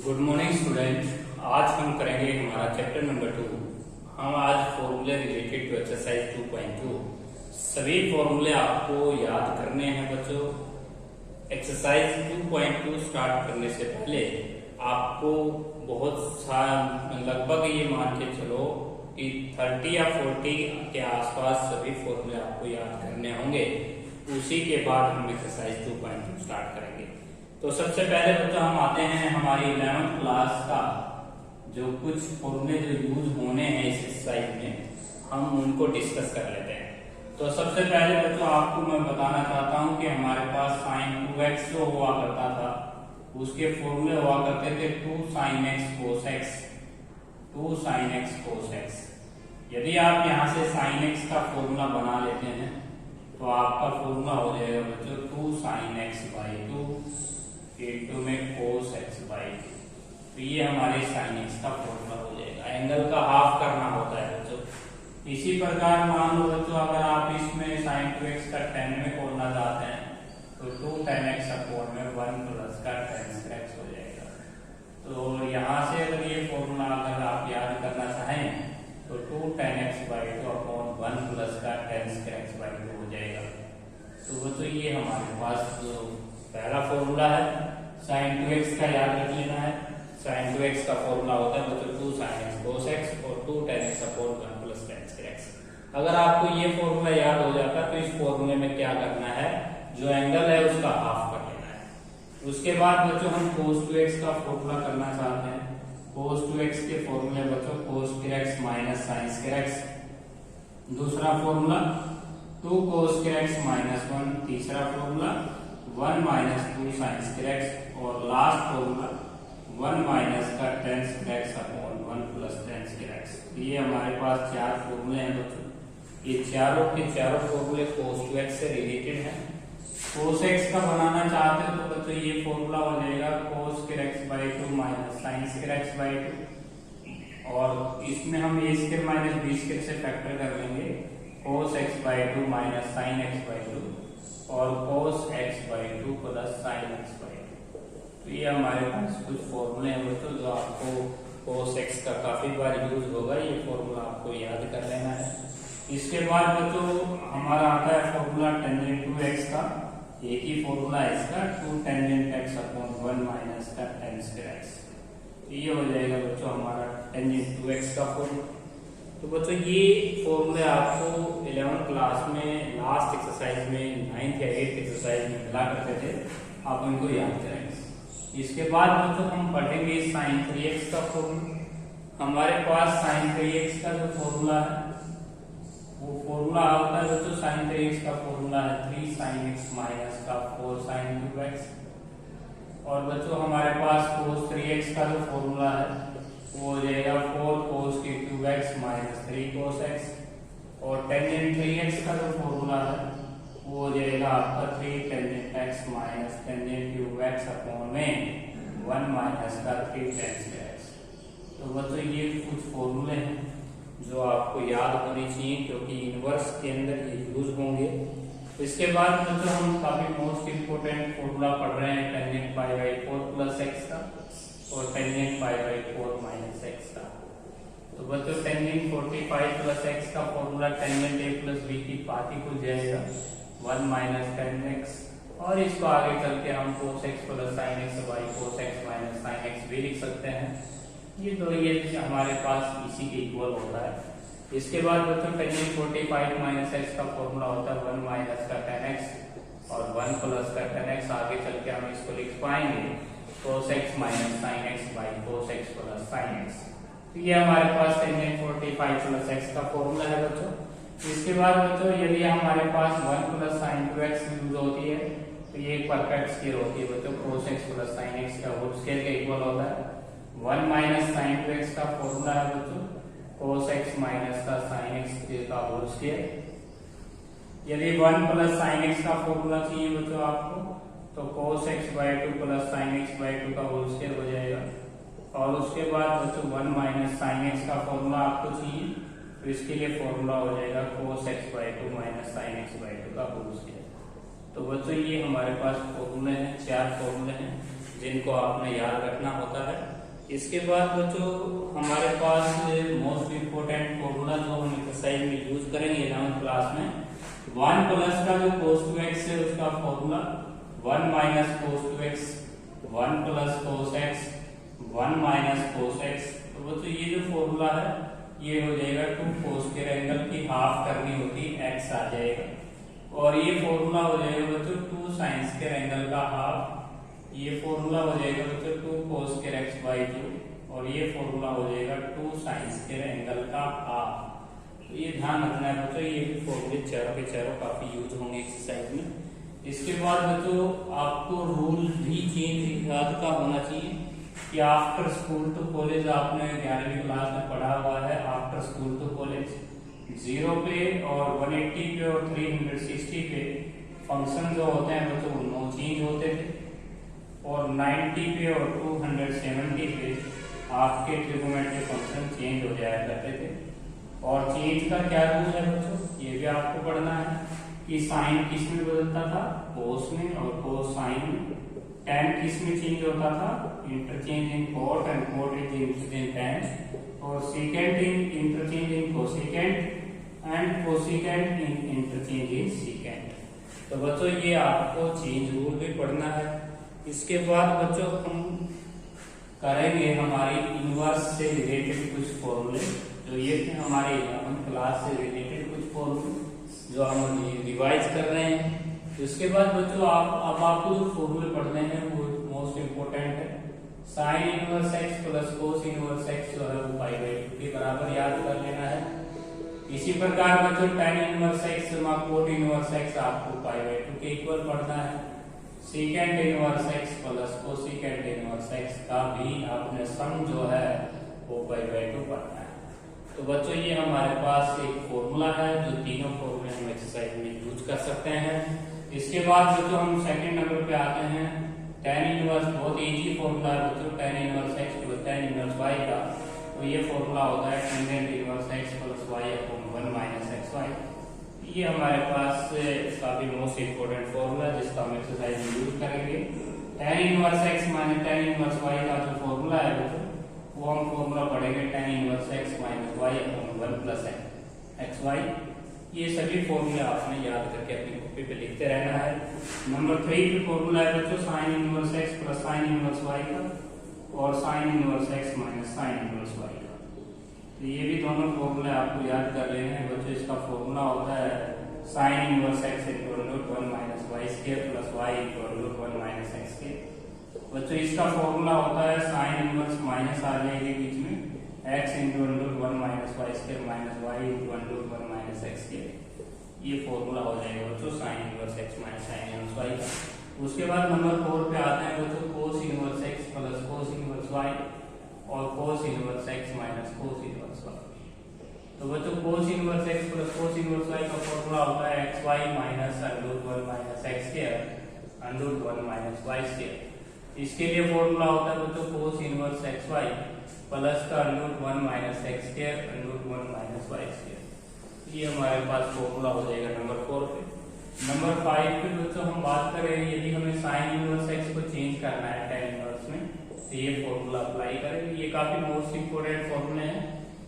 Good morning student. आज हम करेंगे हमारा चैप्टर नंबर 2। हम आज फॉर्मूले रिलेटेड टू एक्सरसाइज 2.2 सभी फॉर्मूले आपको याद करने हैं बच्चों। एक्सरसाइज 2.2 स्टार्ट करने से पहले आपको बहुत लगभग ये मान के चलो कि 30 या 40 के आसपास सभी फॉर्मूले आपको याद करने होंगे। उसी के बाद हम एक्सरसाइज 2.2 स्टार्ट करेंगे। तो सबसे पहले बच्चों हम आते हैं हमारी 11th क्लास का जो कुछ फॉर्मूले जो यूज होने हैं इस एक्सरसाइज में, हम उनको डिस्कस कर लेते हैं। तो सबसे पहले बच्चों आपको मैं बताना चाहता हूं कि हमारे पास sin 2x जो हुआ करता था उसके फॉर्मूले हुआ करते थे 2 sin x cos x, 2 sin x cos x। यदि आप यहाँ से sin x का फॉर्मूला बना लेते हैं तो आपका फॉर्मूला हो जाएगा बच्चों 2 sin x by 2 into में cos x by 2। तो ये हमारे sin x का फॉर्मूला हो जाएगा। एंगल का हाफ करना होता है बच्चों। इसी प्रकार मान लो बच्चों अगर आप इसमें sin 2x का 10 में खोलना चाहते हैं तो 2 tan x अपॉन में 1 प्लस का tan x हो जाएगा। तो यहाँ से अगर ये फॉर्मूला अगर आप याद करना चाहें तो 2 tan x by 2 upon 1 plus का tan x by 2 हो जाएगा। तो बच्चों ये हमारे पास जो पहला फॉर्मूला है sin 2x का याद रख लेना है। sin 2x का फॉर्मूला होता है बच्चों 2 sin x cos x और 2 tan x upon 1 plus tan x। अगर आपको ये फॉर्मूला याद हो जाता है तो इस फॉर्मूले में क्या करना है, जो एंगल है उसका हाफ कर लेना है। उसके बाद बच्चों हम cos 2x का फॉर्मूला करना चाहते हैं। cos 2x के फॉर्मूले बच्चों cos x minus sin x। दूसरा फॉर्मूला 2 cos x माइनस 1। तीसरा फॉर्मूला 1 माइनस 2 sin x और लास्ट फॉर्मूला 1 माइनस का tan x upon 1 plus tan x। ये हमारे पास चार फॉर्मूले हैं बच्चों। ये चारों के चारों फॉर्मूले cos 2x से रिलेटेड हैं। cos x का बनाना चाहते हैं तो बच्चों ये फॉर्मूला हो जाएगा cos x by 2 minus sin x by 2 और इसमें हम a square minus b square से फैक्टर कर लेंगे cos x by 2 minus sin x by 2 और cos x by 2 plus sin x by 2। तो ये हमारे पास कुछ फॉर्मूले हैं बच्चों जो आपको cos x का काफी बार यूज होगा। ये फॉर्मूला आपको याद कर लेना है। इसके बाद बच्चों हमारा आता है फॉर्मूला टेंजेंट 2x का। एक ही फॉर्मूला है इसका 2 टेंजेंट x अपॉन 1 माइनस का tan x। ये हो जाएगा बच्चों हमारा टेंजेंट 2x का फॉर्मूला। तो बच्चों ये फॉर्मूले आपको 11th क्लास में लास्ट एक्सरसाइज में 9th या 8th एक्सरसाइज में मिला करते थे, आप उनको याद करेंगे। इसके बाद बच्चों हम पढ़ेंगे sin 3x का फॉर्मूला। हमारे पास sin 3x का जो फॉर्मूला है वो फॉर्मूला होता है बच्चों sin 3x का फॉर्मूला है 3 sin x माइनस का 4 sin 2x। और बच्चों हमारे पास cos 3x का जो फॉर्मूला है वो हो जाएगा 4 cos 2x minus 3 cos x। और टेंजेंट 3x का जो फॉर्मूला है वो हो जाएगा आपका 3 tangent x minus tangent 2x upon में 1 माइनस का 3 tan x। तो बच्चों ये कुछ फॉर्मूले हैं जो आपको याद होने चाहिए क्योंकि इनवर्स के अंदर ये यूज होंगे। इसके बाद बच्चों हम काफी मोस्ट इम्पोर्टेंट फॉर्मूला पढ़ रहे हैं tangent pi by 4 plus x का और tangent pi by 4 minus x का। तो बच्चों टेंजेंट 45 प्लस x का formula tangent a plus b की पार्टिकल जाएगा 1 माइनस tan x। और इसको आगे चल के हम cos x plus sin x by cos x minus sin x भी लिख सकते हैं। ये हमारे पास इसी के इक्वल होता है। इसके बाद बच्चों टेंजेंट 45 माइनस x का फॉर्मूला होता है 1 माइनस का tan x और 1 प्लस का tan x। आगे चल के हम इसको लिख पाएंगे cos x minus sin x by cos x plus sin x। तो ये हमारे पास टेंजेंट 45 प्लस x का फॉर्मूला है बच्चों। इसके बाद बच्चों यदि हमारे पास 1 प्लस sin 2x यूज होती है तो ये परफेक्ट स्क्वायर होती है बच्चों। cos x plus sin x का होल स्क्वायर के इक्वल होता है। 1 माइनस sin 2x का फॉर्मूला है बच्चों cos x माइनस का sin x का होल स्क्वायर। यदि 1 प्लस sin x का फॉर्मूला चाहिए बच्चों आपको तो cos x by 2 plus sin x by 2 का होल स्क्वायर हो जाएगा। और उसके बाद बच्चों 1 माइनस sin x का फॉर्मूला आपको चाहिए तो इसके लिए फॉर्मूला हो जाएगा cos x by 2 minus sin x by 2 का होल स्क्वायर। तो बच्चों ये हमारे पास फॉर्मूले हैं, चार फॉर्मूले हैं। जिनको आपने याद रखना होता है। इसके बाद बच्चों हमारे पास मोस्ट इम्पोर्टेंट फॉर्मूला जो हम एक्सरसाइज में यूज करेंगे 11th क्लास में, 1 प्लस का जो cos 2x है उसका formula 1 minus cos 2x, 1 plus cos x, 1 minus cos x। तो बच्चों ये जो फॉर्मूला है ये हो जाएगा 2 cos के एंगल की हाफ करनी होती x आ जाएगा, और ये फॉर्मूला हो जाएगा बच्चों 2 sin के एंगल का हाफ। ये फॉर्मूला हो जाएगा बच्चों 2 cos के x बाई 2, और ये फॉर्मूला हो जाएगा 2 sin के एंगल का हाफ। तो ये ध्यान रखना है बच्चों, ये भी फॉर्मूले चारों के चारों काफी यूज होंगे एक्सरसाइज में। इसके बाद बच्चों आपको रूल भी चेंज याद का होना चाहिए कि आफ्टर स्कूल टू कॉलेज आपने 11वीं क्लास में पढ़ा हुआ है। आफ्टर स्कूल टू कॉलेज 0 पे और 180 पे और 360 पे फंक्शन जो होते हैं बच्चों वो नो चेंज होते थे, और 90 पे और 270 पे आपके ट्रिगोनोमेट्री फंक्शन चेंज हो जाया करते थे। और चेंज का क्या रूल है बच्चों, ये भी आपको पढ़ना है कि साइन किस में बदलता था, कोस में, और कोस साइन में। tan किस में चेंज होता था, interchange in cot, and cot is interchange in tan, और second in interchange in cosecant, and cosecant in interchange in secant. तो बच्चों ये आपको चेंज रूल भी पढ़ना है। इसके बाद बच्चों हम करेंगे हमारी इनवर्स से रिलेटेड कुछ फॉर्मूले, जो ये थे हमारे 11th क्लास से रिलेटेड कुछ फॉर्मूले जो हम रिवाइज कर रहे हैं। इसके बाद बच्चों अब आपको जो फॉर्मूले पढ़ने हैं वो मोस्ट इम्पोर्टेंट है। Sine inverse x plus cos inverse x जो है वो पाई बाई 2 के बराबर याद कर लेना है। इसी प्रकार बच्चों tan इनवर्स x जमा कोट इनवर्स x आपको पाई बाई 2 के इक्वल पढ़ना है। Second inverse x plus cosecant inverse x का भी आपने सम जो है वो पाई बाई 2 पढ़ना है। तो बच्चों ये हमारे पास एक फॉर्मूला है जो तीनों फॉर्मूले हम एक्सरसाइज में यूज कर सकते हैं। इसके बाद बच्चों हम सेकंड नंबर पे आते हैं। tan इनवर्स बहुत इजी फॉर्मूला है बच्चों, tan inverse x plus tan inverse y का। तो ये फॉर्मूला होता है tan inverse x plus y upon 1 minus xy। ये हमारे पास काफी मोस्ट इम्पोर्टेंट फॉर्मूला है जिसका हम एक्सरसाइज में यूज करेंगे। tan inverse x minus tan inverse y का जो फॉर्मूला है बच्चों वो हम फॉर्मूला पढ़ेंगे tan inverse x minus y upon 1 plus xy। ये सभी फॉर्मूले आपने याद करके अपनी कॉपी पे लिखते रहना है। नंबर 3 पे फॉर्मूला है बच्चों sine inverse x plus sign inverse y का, और sign inverse x minus sine inverse y का। तो ये भी दोनों फॉर्मूले आपको याद कर लेने हैं बच्चों। इसका फॉर्मूला होता है sine inverse x equal to 1 minus y square plus y equal to 1 minus x square. बच्चों इसका फॉर्मूला होता है साइन इनवर्स माइनस आ जाएगी बीच में, x equal to 1 minus y square minus y equal to 1 minus x square. ये formula हो जाएगा बच्चों sine inverse x minus sine inverse y का। उसके बाद नंबर 4 पे आते हैं बच्चों cos inverse x plus cos inverse y, और cos inverse x minus cos inverse y। तो बच्चों cos inverse x plus cos inverse y का फॉर्मूला होता है xy minus √1 minus x square √1 minus y square. इसके लिए फॉर्मूला होता है बच्चों कोस इनवर्स xy प्लस का √1 minus x square √1 minus y square. ये हमारे पास फॉर्मूला हो जाएगा नंबर 4 पे। नंबर 5 पे बच्चों हम बात करें यदि हमें साइन इनवर्स x को चेंज करना है tan इनवर्स में, तो ये फॉर्मूला अप्लाई करेंगे। ये काफी मोस्ट इंपोर्टेंट फॉर्मूले हैं।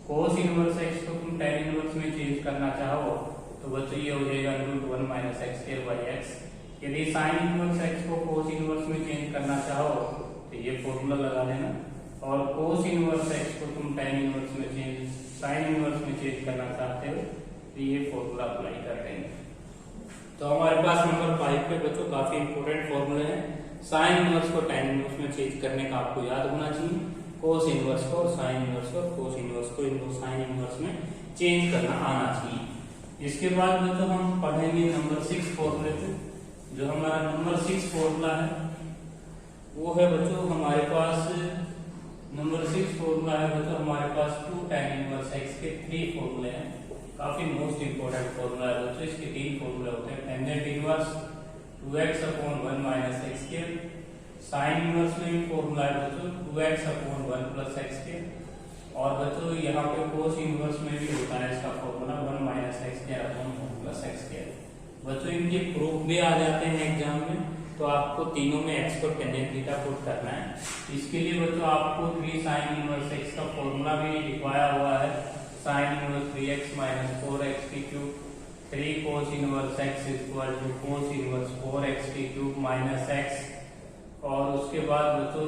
कोस इनवर्स x को तुम tan इनवर्स में चेंज करना चाहो तो बच्चों ये हो जाएगा √1 minus x square by x। यदि साइन इनवर्स x को कोस इनवर्स में चेंज करना चाहो तो ये फॉर्मूला लगा लेना, और कोस इनवर्स x को तुम tan इनवर्स में चेंज साइन इनवर्स में चेंज करना चाहते हो तो ये फॉर्मूला अप्लाई कर देंगे। तो हमारे पास नंबर 5 पे बच्चों काफी इंपोर्टेंट फॉर्मूले हैं। साइन इनवर्स को tan इनवर्स में चेंज करने का आपको याद होना चाहिए, कोस इनवर्स को और साइन इनवर्स को, कोस इनवर्स को इनको साइन इनवर्स में चेंज करना आना चाहिए। इसके बाद बच्चों हम पढ़ेंगे नंबर 6 फॉर्मूले पे। जो हमारा नंबर 6 फॉर्मूला है वो है बच्चों हमारे पास नंबर 6 फॉर्मूला है बच्चों हमारे पास 2 tan इनवर्स x के 3 फॉर्मूले हैं। काफी मोस्ट इंपोर्टेंट फॉर्मूला है बच्चों। इसके 3 फॉर्मूले होते हैं। Tangent inverse 2x upon 1 minus x square. Sine inverse में भी फॉर्मूला है बच्चों 2x upon 1 plus x square. और बच्चों यहाँ पे कोस इनवर्स में भी होता है इसका formula 1 minus x square upon 1 plus x square. बच्चों इनके प्रूफ भी आ जाते हैं एग्जाम में। तो आपको तीनों में x को टेंजेंट थीटा पुट करना है। इसके लिए बच्चों आपको 3 sin इनवर्स x का फॉर्मूला भी लिखवाया हुआ है। sin inverse 3x minus 4x की cube, 3 cos inverse x equal to cos inverse 4x की क्यूब माइनस x, और उसके बाद बच्चों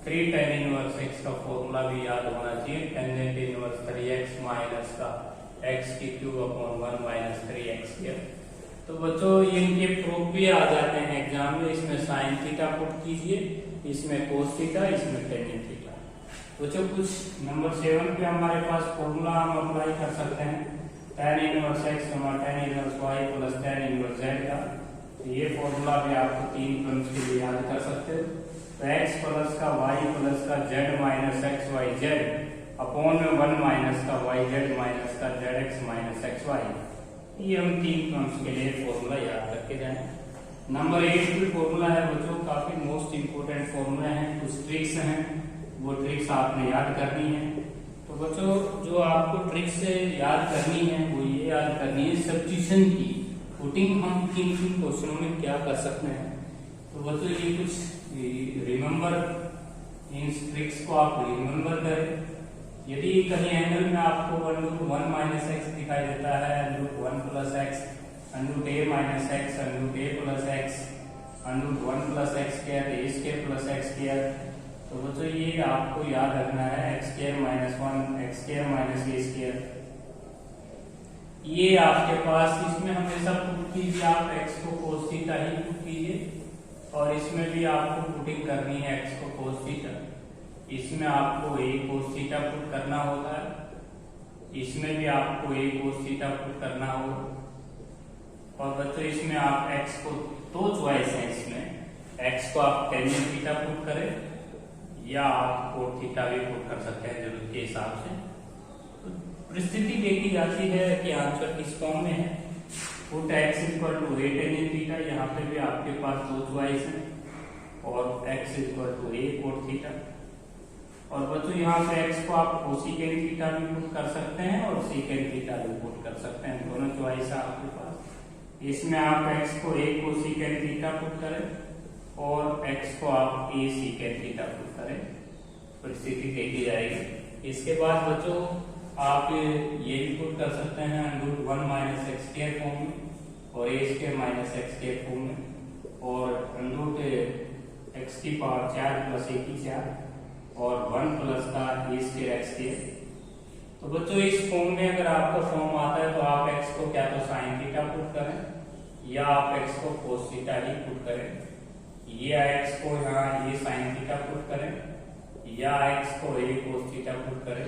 3 tan इनवर्स x का फॉर्मूला भी याद होना चाहिए। टेंजेंट इनवर्स 3x माइनस का x की cube upon 1 minus 3x square. तो बच्चों इनके प्रूफ भी आ जाते हैं एग्जाम में। इसमें साइन थीटा पुट कीजिए, इसमें कोस थीटा, इसमें टेंजेंट थीटा। बच्चों कुछ नंबर 7 पे हमारे पास फॉर्मूला हम अप्लाई कर सकते हैं। tan inverse x tan inverse y plus tan inverse z का। तो ये फॉर्मूला भी आपको 3 टर्म्स के लिए याद कर सकते हो। तो x प्लस का y प्लस का z minus x y z upon में 1 माइनस का y z माइनस का z x minus x y. ये हम 3 टर्म्स के लिए फॉर्मूला याद करके जाएं। नंबर 8 भी फॉर्मूला है बच्चों, काफी मोस्ट इंपोर्टेंट फॉर्मूला है। कुछ ट्रिक्स हैं, वो ट्रिक्स आपने याद करनी है। तो बच्चों जो आपको ट्रिक्स याद करनी है वो ये याद करनी है सब्स्टिट्यूशन की। पुटिंग हम किन किन क्वेश्चनों में क्या कर सकते हैं। तो बच्चों ये कुछ रिमेम्बर, इन ट्रिक्स को आप रिमेम्बर करें। यदि कहीं एंगल में आपको 1 माइनस एक्स दिखाई देता है, 1 plus x, a minus x, a plus x, 1 plus x square, a square plus x square. तो बच्चों ये आपको याद रखना है x square minus 1, x square minus a square. ये आपके पास, इसमें हमेशा पुट कीजिए आप x को cos थीटा ही पुट कीजिए, और इसमें भी आपको पुटिंग करनी है x को cos थीटा। इसमें आपको a cos थीटा पुट करना होगा, इसमें भी आपको a cos थीटा पुट करना होगा। और बच्चों इसमें आप x को, दो चॉइस है इसमें, x को आप टेंजेंट थीटा पुट करें या आप कोट थीटा भी पुट कर सकते हैं जरूरत के हिसाब से। तो परिस्थिति देखी जाती है कि आंसर किस फॉर्म में है। Put x equal to a tangent theta, यहाँ पे भी आपके पास दो चॉइस है, और x equal to a cot theta. और बच्चों यहाँ पे x को आप कोसिकेंट थीटा भी पुट कर सकते हैं और सीकेंट थीटा भी पुट कर सकते हैं, दोनों चॉइस है आपके पास। इसमें आप x को a कोसिकेंट थीटा पुट करें और x को आप a सीकेंट थीटा पुट करें, परिस्थिति देखी जाएगी। इसके बाद बच्चों आप ये भी पुट कर सकते हैं √1 माइनस एक्स स्क्वायर फॉर्म में और a square minus x square form में, और √x की पावर 4 प्लस a की 4 और 1 प्लस का a स्क्वायर एक्स स्क्वायर। तो बच्चों इस फॉर्म में अगर आपका फॉर्म आता है तो आप x को क्या तो साइन थीटा पुट करें या आप x को कोस थीटा ही पुट करें, या x को यहाँ a साइन थीटा पुट करें या x को a कोस थीटा पुट करें।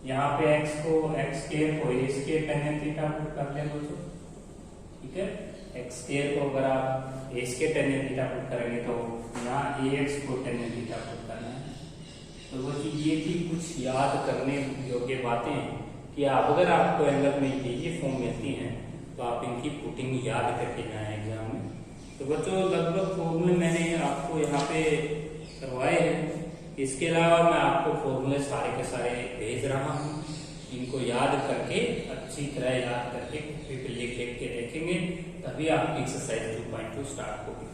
यहाँ पे x को x स्क्वायर को a square tangent theta put कर लें बच्चों, ठीक है। x स्क्वायर को अगर आप a square tangent theta put करेंगे तो यहाँ ax को टेंजेंट थीटा पुट करना है। तो बच्चों ये थी कुछ याद करने योग्य बातें कि आप अगर आपको एंगल में ये फॉर्म मिलती हैं तो आप इनकी पुटिंग याद करके जाएं एग्जाम में। तो बच्चों लगभग फॉर्मूले मैंने आपको यहाँ पे करवाए हैं। इसके अलावा मैं आपको फॉर्मूले सारे के सारे भेज रहा हूँ, इनको याद करके अच्छी तरह याद करके लिख के देखेंगे, तभी आपकी एक्सरसाइज 2.2 स्टार्ट होगी।